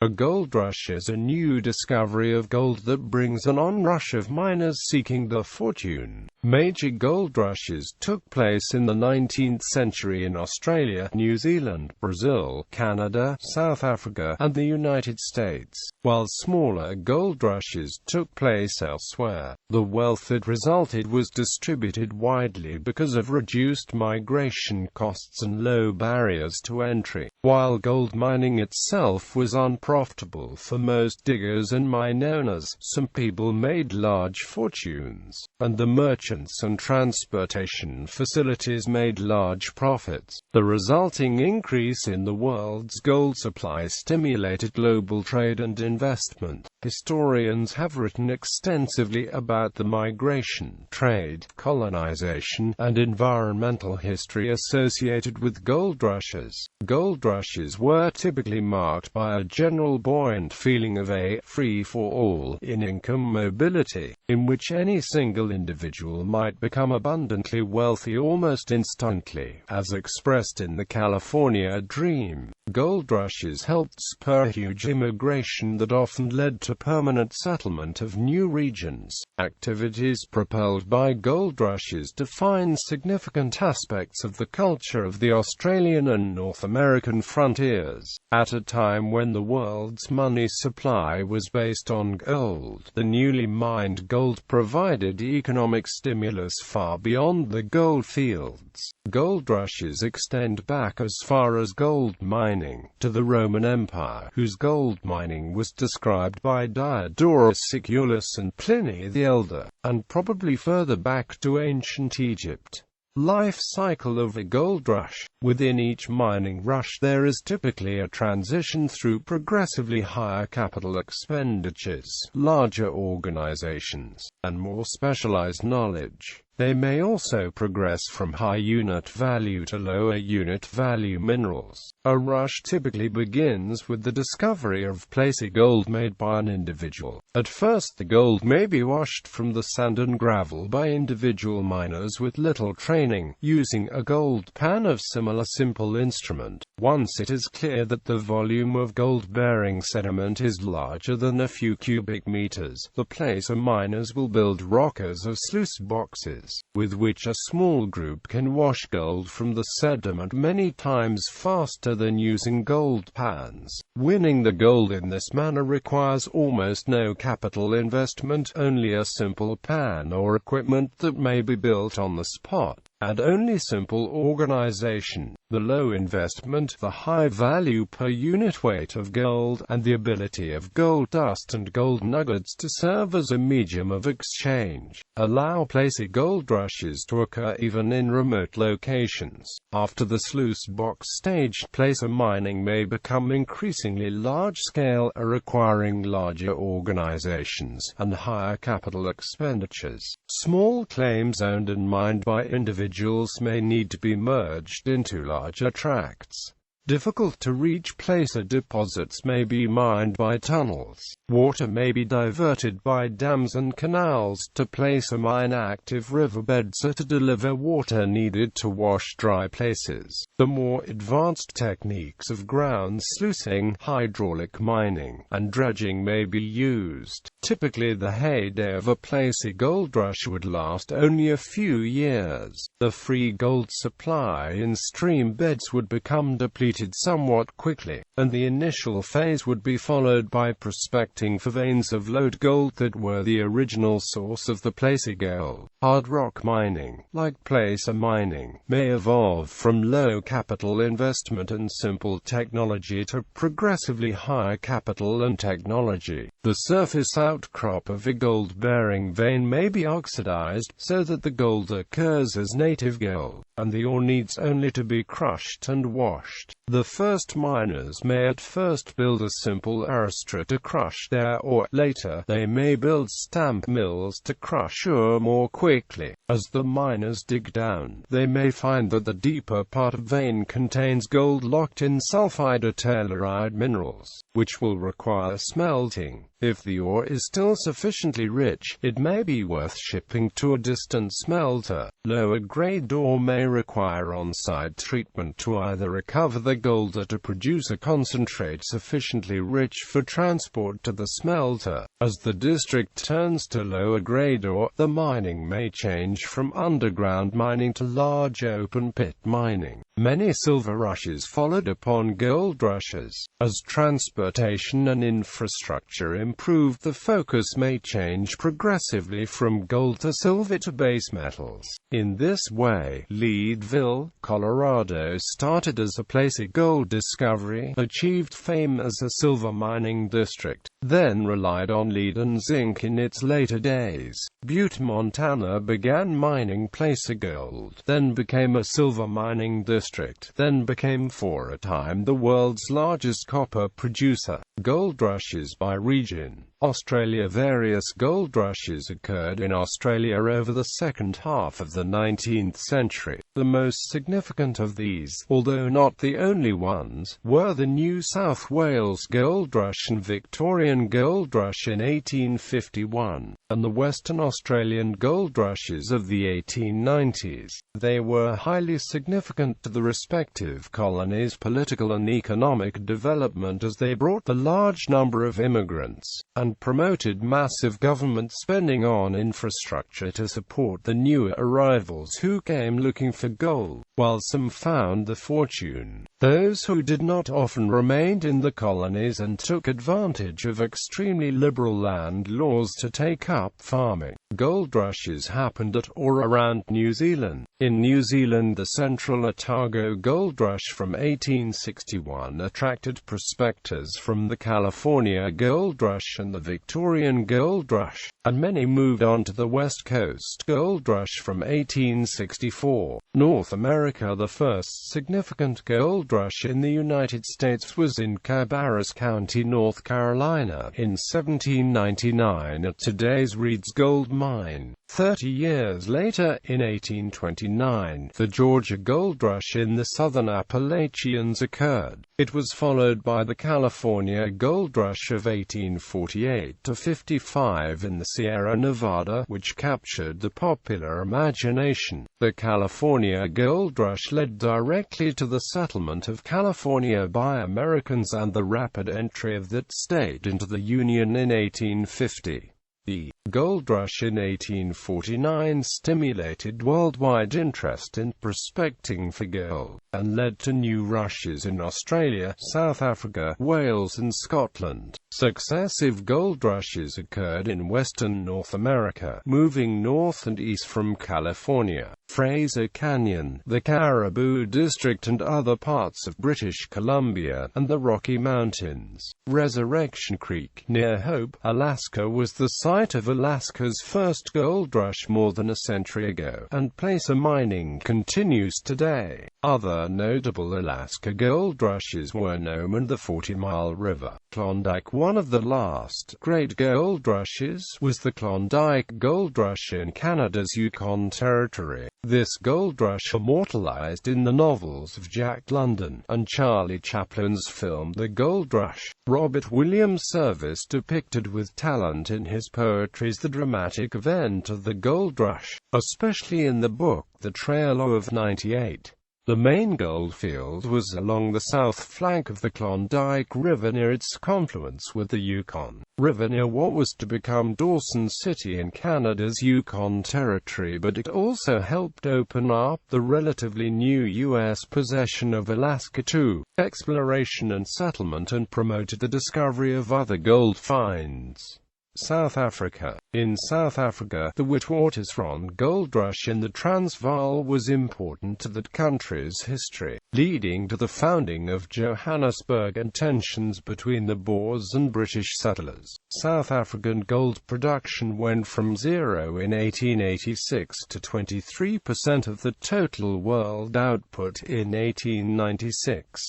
A gold rush is a new discovery of gold that brings an onrush of miners seeking the fortune. Major gold rushes took place in the 19th century in Australia, New Zealand, Brazil, Canada, South Africa, and the United States, while smaller gold rushes took place elsewhere. The wealth that resulted was distributed widely because of reduced migration costs and low barriers to entry. While gold mining itself was unprofitable for most diggers and mine owners, some people made large fortunes, and the merchants and transportation facilities made large profits. The resulting increase in the world's gold supply stimulated global trade and investment. Historians have written extensively about the migration, trade, colonization, and environmental history associated with gold rushes. Gold rushes were typically marked by a general buoyant feeling of a free-for-all in income mobility, in which any single individual might become abundantly wealthy almost instantly, as expressed in the California Dream. Gold rushes helped spur huge immigration that often led to permanent settlement of new regions. Activities propelled by gold rushes define significant aspects of the culture of the Australian and North American frontiers. At a time when the world's money supply was based on gold, the newly mined gold provided economic stimulus far beyond the gold fields. Gold rushes extend back as far as gold mining, to the Roman Empire, whose gold mining was described by Diodorus Siculus and Pliny the Elder, and probably further back to ancient Egypt. Life cycle of a gold rush. Within each mining rush there is typically a transition through progressively higher capital expenditures, larger organizations, and more specialized knowledge. They may also progress from high unit value to lower unit value minerals. A rush typically begins with the discovery of placer gold made by an individual. At first the gold may be washed from the sand and gravel by individual miners with little training, using a gold pan of similar simple instrument. Once it is clear that the volume of gold-bearing sediment is larger than a few cubic meters, the placer miners will build rockers of sluice boxes, with which a small group can wash gold from the sediment many times faster than using gold pans. Winning the gold in this manner requires almost no capital investment, only a simple pan or equipment that may be built on the spot, and only simple organization. The low investment, the high value per unit weight of gold, and the ability of gold dust and gold nuggets to serve as a medium of exchange, allow placer gold rushes to occur even in remote locations. After the sluice box stage, placer mining may become increasingly large-scale, requiring larger organizations and higher capital expenditures. Small claims owned and mined by individuals may need to be merged into larger tracts. Difficult-to-reach placer deposits may be mined by tunnels. Water may be diverted by dams and canals to placer mine active riverbeds to deliver water needed to wash dry places. The more advanced techniques of ground sluicing, hydraulic mining, and dredging may be used. Typically the heyday of a placer gold rush would last only a few years. The free gold supply in stream beds would become depleted somewhat quickly, and the initial phase would be followed by prospecting for veins of lode gold that were the original source of the placer gold. Hard rock mining, like placer mining, may evolve from low capital investment and simple technology to progressively higher capital and technology. The surface outcrop of a gold-bearing vein may be oxidized, so that the gold occurs as native gold, and the ore needs only to be crushed and washed. The first miners may at first build a simple arrester to crush their ore. Later, they may build stamp mills to crush ore more quickly. As the miners dig down, they may find that the deeper part of vein contains gold locked in sulfide or telluride minerals, which will require smelting. If the ore is still sufficiently rich, it may be worth shipping to a distant smelter. Lower-grade ore may require on-site treatment to either recover the gold or to produce a concentrate sufficiently rich for transport to the smelter. As the district turns to lower-grade ore, the mining may change from underground mining to large open-pit mining. Many silver rushes followed upon gold rushes. As transportation and infrastructure improved, the focus may change progressively from gold to silver to base metals. In this way, Leadville, Colorado started as a place of gold discovery, achieved fame as a silver mining district, then relied on lead and zinc in its later days. Butte, Montana began mining placer gold, then became a silver mining district, then became for a time the world's largest copper producer. Gold rushes by region. Australia. Various gold rushes occurred in Australia over the second half of the 19th century. The most significant of these, although not the only ones, were the New South Wales Gold Rush and Victorian Gold Rush in 1851, and the Western Australian gold rushes of the 1890s. They were highly significant to the respective colonies' political and economic development as they brought a large number of immigrants, and promoted massive government spending on infrastructure to support the new arrivals who came looking for gold. While some found the fortune, those who did not often remained in the colonies and took advantage of extremely liberal land laws to take up farming. Gold rushes happened at or around New Zealand. In New Zealand, the Central Otago Gold Rush from 1861 attracted prospectors from the California Gold Rush and the Victorian Gold Rush, and many moved on to the West Coast Gold Rush from 1864. North America. The first significant gold rush in the United States was in Cabarrus County, North Carolina, in 1799 at today's Reed's Gold Mine. 30 years later, in 1829, the Georgia Gold Rush in the southern Appalachians occurred. It was followed by the California Gold Rush of 1848–55 in the Sierra Nevada, which captured the popular imagination. The California Gold Rush led directly to the settlement of California by Americans and the rapid entry of that state into the Union in 1850. The gold rush in 1849 stimulated worldwide interest in prospecting for gold, and led to new rushes in Australia, South Africa, Wales and Scotland. Successive gold rushes occurred in western North America, moving north and east from California, Fraser Canyon, the Caribou District and other parts of British Columbia, and the Rocky Mountains. Resurrection Creek, near Hope, Alaska was the site of Alaska's first gold rush more than a century ago, and placer mining continues today. Other notable Alaska gold rushes were Nome and the 40 Mile River. Klondike. One of the last great gold rushes was the Klondike Gold Rush in Canada's Yukon Territory. This gold rush, immortalized in the novels of Jack London and Charlie Chaplin's film The Gold Rush. Robert Williams Service depicted with talent in his poetry the dramatic event of the gold rush, especially in the book The Trail of '98. The main gold field was along the south flank of the Klondike River near its confluence with the Yukon River near what was to become Dawson City in Canada's Yukon Territory, but it also helped open up the relatively new U.S. possession of Alaska to exploration and settlement and promoted the discovery of other gold finds. South Africa. In South Africa, the Witwatersrand Gold Rush in the Transvaal was important to that country's history, leading to the founding of Johannesburg and tensions between the Boers and British settlers. South African gold production went from zero in 1886 to 23% of the total world output in 1896.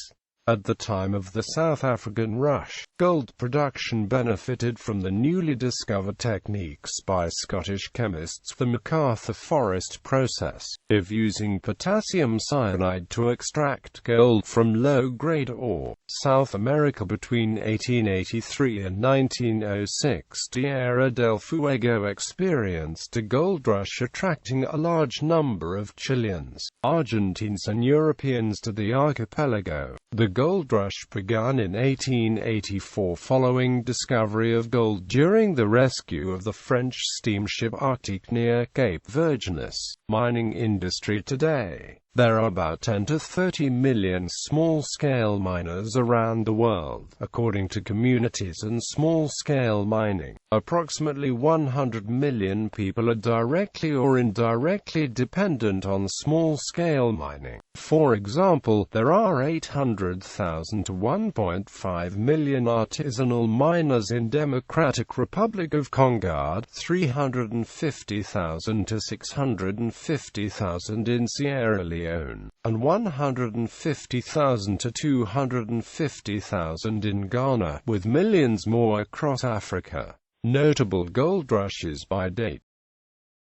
At the time of the South African Rush, gold production benefited from the newly discovered techniques by Scottish chemists, the MacArthur Forest process, of using potassium cyanide to extract gold from low-grade ore. South America between 1883 and 1906, Tierra del Fuego experienced a gold rush attracting a large number of Chileans, Argentines and Europeans to the archipelago. The gold rush began in 1884 following discovery of gold during the rescue of the French steamship Arctique near Cape Virginis. Mining industry today. There are about 10 to 30 million small-scale miners around the world, according to Communities and Small-Scale Mining. Approximately 100 million people are directly or indirectly dependent on small-scale mining. For example, there are 800,000 to 1.5 million artisanal miners in Democratic Republic of Congo, 350,000 to 650,000 in Sierra Leone, and 150,000 to 250,000 in Ghana, with millions more across Africa. Notable gold rushes by date.